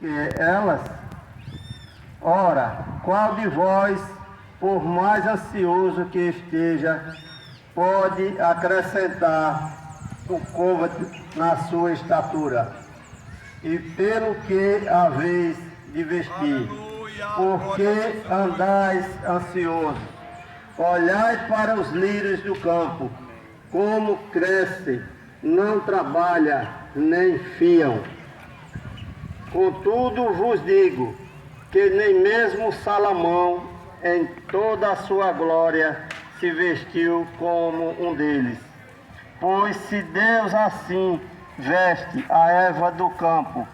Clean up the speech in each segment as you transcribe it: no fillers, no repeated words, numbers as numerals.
que elas. Ora, qual de vós, por mais ansioso que esteja, pode acrescentar um côvado na sua estatura? E pelo que haveis de vestir, porque andais ansiosos? Olhai para os lírios do campo, como crescem, não trabalham, nem fiam. Contudo vos digo, que nem mesmo Salomão, em toda a sua glória, se vestiu como um deles. Pois se Deus assim veste a erva do campo,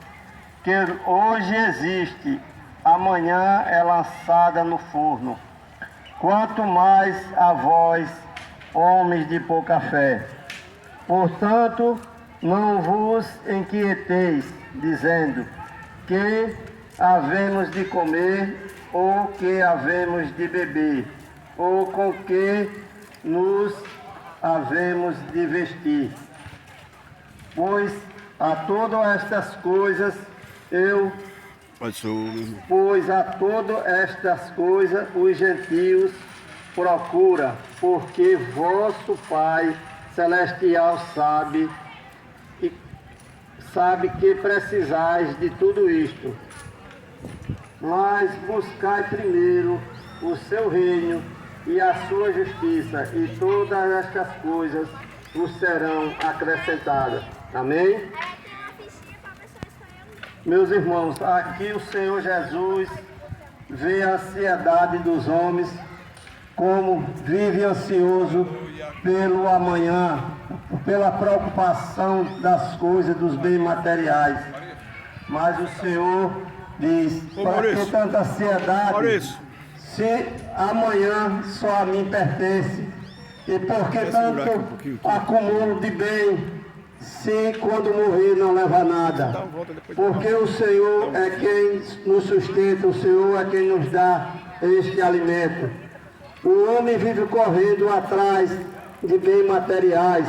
que hoje existe, amanhã é lançada no forno, quanto mais a vós, homens de pouca fé. Portanto, não vos inquieteis, dizendo, que havemos de comer, ou que havemos de beber, ou com que nos havemos de vestir. Pois a todas estas coisas os gentios procura, porque vosso Pai Celestial sabe que precisais de tudo isto. Mas buscai primeiro o seu reino e a sua justiça, e todas estas coisas vos serão acrescentadas. Amém? Meus irmãos, aqui o Senhor Jesus vê a ansiedade dos homens, como vive ansioso pelo amanhã, pela preocupação das coisas, dos bens materiais. Mas o Senhor diz, para que tanta ansiedade, se amanhã só a mim pertence? E por que tanto acúmulo de bem, se quando morrer não leva nada? Porque o Senhor é quem nos sustenta, o Senhor é quem nos dá este alimento. O homem vive correndo atrás de bens materiais,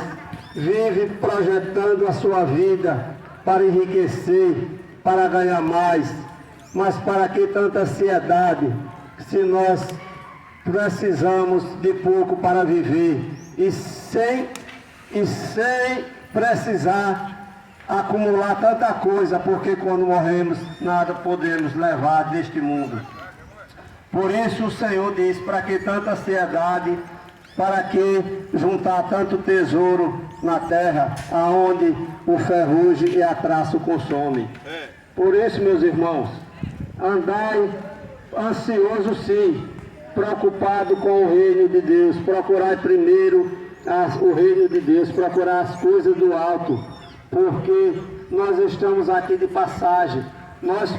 vive projetando a sua vida para enriquecer, para ganhar mais. Mas para que tanta ansiedade, se nós precisamos de pouco para viver e sem precisar acumular tanta coisa, porque quando morremos nada podemos levar deste mundo. Por isso o Senhor diz, para que tanta ansiedade, para que juntar tanto tesouro na terra, aonde o ferrugem e a traça consomem. Por isso, meus irmãos, andai ansioso sim, preocupado com o reino de Deus. Procurai primeiro o reino de Deus, procurar as coisas do alto, porque nós estamos aqui de passagem. Nós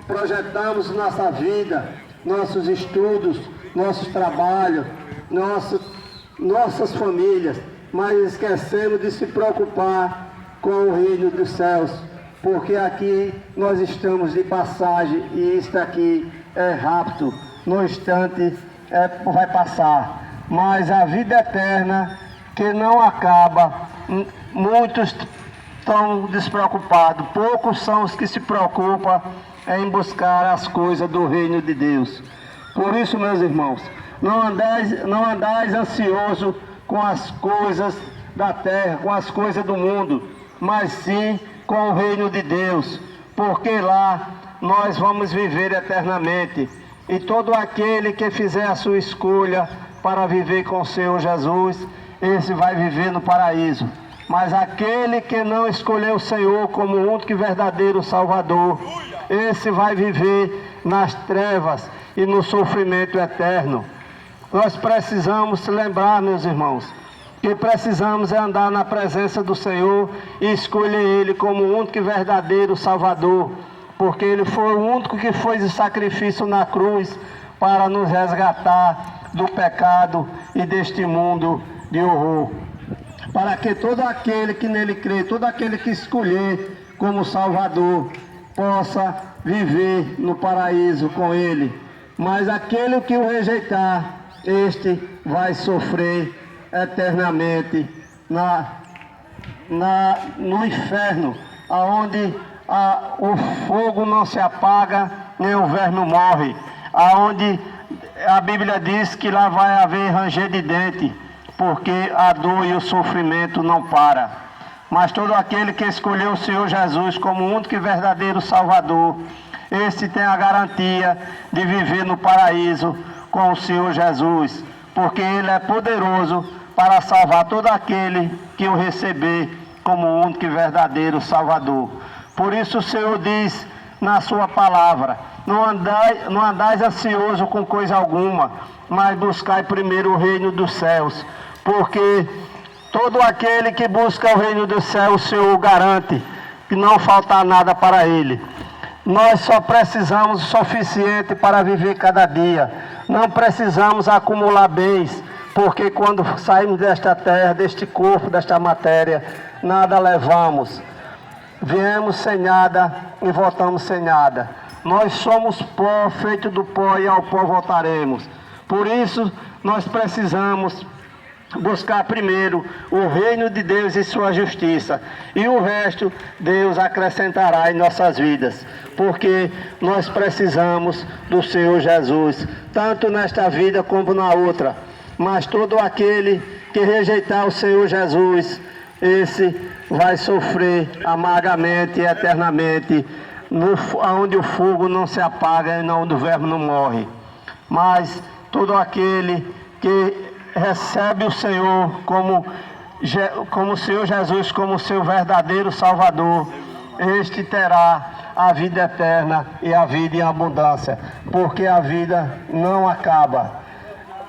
projetamos nossa vida, nossos estudos, nossos trabalhos, nossas famílias, mas esquecemos de se preocupar com o reino dos céus, porque aqui nós estamos de passagem e isto aqui é rápido, no instante vai passar. Mas a vida eterna, que não acaba, muitos estão despreocupados, poucos são os que se preocupam em buscar as coisas do reino de Deus. Por isso, meus irmãos, não andais ansioso com as coisas da terra, com as coisas do mundo, mas sim com o reino de Deus, porque lá nós vamos viver eternamente. E todo aquele que fizer a sua escolha para viver com o Senhor Jesus, esse vai viver no paraíso. Mas aquele que não escolheu o Senhor como o único e verdadeiro Salvador, esse vai viver nas trevas e no sofrimento eterno. Nós precisamos lembrar, meus irmãos, que precisamos andar na presença do Senhor e escolher Ele como o único e verdadeiro Salvador, porque Ele foi o único que fez o sacrifício na cruz para nos resgatar do pecado e deste mundo de horror. Para que todo aquele que nele crê, todo aquele que escolher como Salvador, possa viver no paraíso com Ele. Mas aquele que o rejeitar, este vai sofrer eternamente no inferno, aonde o fogo não se apaga, nem o verme morre, aonde a Bíblia diz que lá vai haver ranger de dente, porque a dor e o sofrimento não param. Mas todo aquele que escolheu o Senhor Jesus como único e verdadeiro Salvador, esse tem a garantia de viver no paraíso com o Senhor Jesus, porque Ele é poderoso para salvar todo aquele que o receber como único e verdadeiro Salvador. Por isso o Senhor diz na sua palavra: não andais ansioso com coisa alguma, mas buscai primeiro o reino dos céus, porque todo aquele que busca o reino dos céus, o Senhor garante que não falta nada para ele. Nós só precisamos o suficiente para viver cada dia. Não precisamos acumular bens, porque quando saímos desta terra, deste corpo, desta matéria, nada levamos. Viemos sem nada e voltamos sem nada. Nós somos pó, feito do pó, e ao pó voltaremos. Por isso, nós precisamos buscar primeiro o reino de Deus e sua justiça, e o resto Deus acrescentará em nossas vidas, porque nós precisamos do Senhor Jesus, tanto nesta vida como na outra. Mas todo aquele que rejeitar o Senhor Jesus, esse vai sofrer amargamente e eternamente, onde o fogo não se apaga e onde o verme não morre. Mas todo aquele que recebe o Senhor como o Senhor Jesus como seu verdadeiro Salvador, este terá a vida eterna e a vida em abundância, porque a vida não acaba.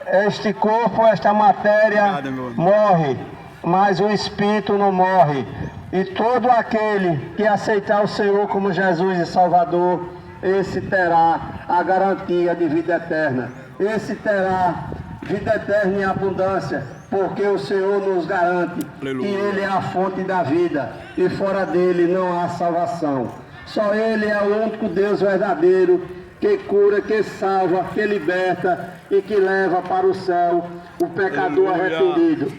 Este corpo, esta matéria morre, mas o Espírito não morre. E todo aquele que aceitar o Senhor como Jesus e Salvador, esse terá a garantia de vida eterna. Esse terá vida eterna em abundância, porque o Senhor nos garante que Ele é a fonte da vida, e fora dele não há salvação. Só Ele é o único Deus verdadeiro, que cura, que salva, que liberta e que leva para o céu o pecador arrependido.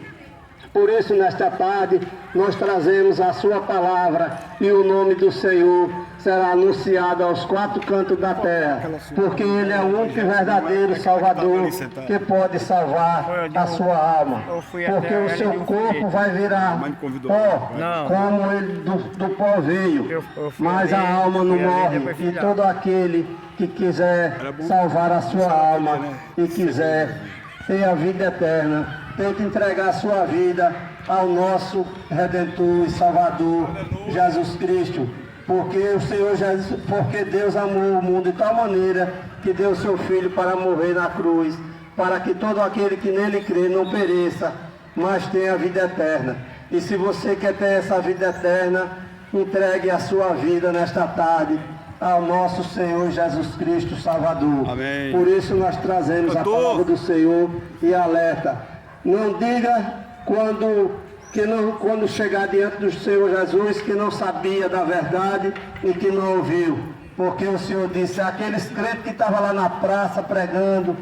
Por isso, nesta tarde, nós trazemos a sua palavra, e o nome do Senhor será anunciado aos quatro cantos da terra, porque Ele é o único e verdadeiro Salvador que pode salvar a sua alma, porque o seu corpo vai virar pó, como ele do pó veio, mas a alma não morre, e todo aquele que quiser salvar a sua alma e quiser ter a vida eterna, tem que entregar a sua vida ao nosso Redentor e Salvador, Jesus Cristo. Porque o Senhor Jesus, porque Deus amou o mundo de tal maneira que deu o seu Filho para morrer na cruz, para que todo aquele que nele crê não pereça, mas tenha a vida eterna. E se você quer ter essa vida eterna, entregue a sua vida nesta tarde ao nosso Senhor Jesus Cristo Salvador. Amém. Por isso nós trazemos a palavra do Senhor e alerta. Não diga quando chegar diante do Senhor Jesus que não sabia da verdade e que não ouviu. Porque o Senhor disse: aqueles crentes que estavam lá na praça pregando,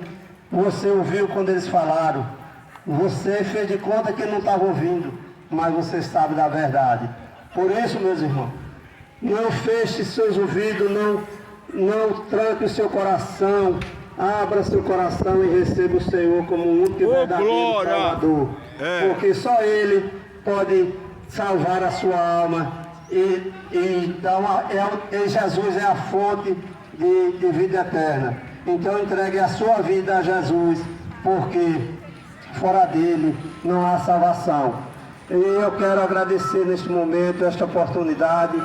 você ouviu quando eles falaram. Você fez de conta que não estava ouvindo, mas você sabe da verdade. Por isso, meus irmãos, não feche seus ouvidos, não tranque o seu coração. Abra seu coração e receba o Senhor como o único e verdadeiro Salvador. Porque só Ele pode salvar a sua alma. Então, Jesus é a fonte de vida eterna. Então, entregue a sua vida a Jesus, porque fora dele não há salvação. E eu quero agradecer neste momento esta oportunidade.